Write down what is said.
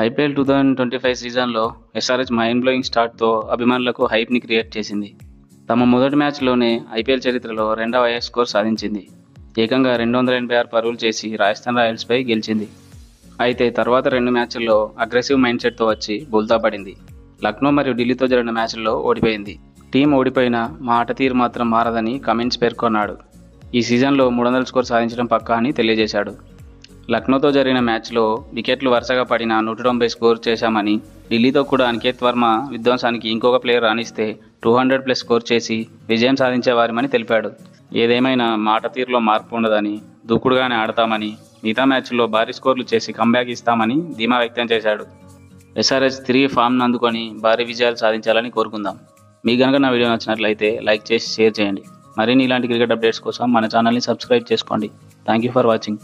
IPL 2025 సీజన్లో SRH mind blowing స్టార్ట్తో అభిమానులకు హైప్ని create చేసింది. తమ మొదటి మ్యాచ్లోనే ఐపీఎల్ చరిత్రలో రెండవ హైయెస్ట్ స్కోర్ సాధించింది. ఏకంగా 286 పరుగులు చేసి రాజస్థాన్ రాయల్స్పై గెలిచింది. అయితే తర్వాత రెండు మ్యాచ్ల్లో అగ్రెసివ్ మైండ్ సెట్తో వచ్చి బోల్తా పడింది. లక్నో మరియు ఢిల్లీతో జరిగిన మ్యాచ్ల్లో ఓడిపోయింది. టీం ఓడిపోయినా మా ఆట తీరు మాత్రం మారదని కమిన్స్ పేర్కొన్నాడు. ఈ సీజన్లో 300 స్కోర్ సాధించడం పక్కా అని తెలియజేశాడు. లక్నోతో జరిగిన మ్యాచ్లో వికెట్లు వరుసగా పడిన 190 స్కోర్ చేశామని, ఢిల్లీతో కూడా అనికేత్ వర్మ విధ్వంసానికి ఇంకొక ప్లేయర్ రాణిస్తే 200+ స్కోర్ చేసి విజయం సాధించేవారమని తెలిపాడు. ఏదేమైనా మాట తీరులో మార్పు ఉండదని, దూకుడుగానే ఆడతామని, మిగతా మ్యాచ్ల్లో భారీ స్కోర్లు చేసి కంబ్యాక్ ఇస్తామని ధీమా వ్యక్తం చేశాడు. ఎస్ఆర్హెచ్ తిరిగి ఫామ్ను అందుకొని భారీ విజయాలు సాధించాలని కోరుకుందాం. మీకు కనుక నా వీడియో నచ్చినట్లయితే లైక్ చేసి షేర్ చేయండి. మరిన్ని ఇలాంటి క్రికెట్ అప్డేట్స్ కోసం మన ఛానల్ని సబ్స్క్రైబ్ చేసుకోండి. Thank you for watching.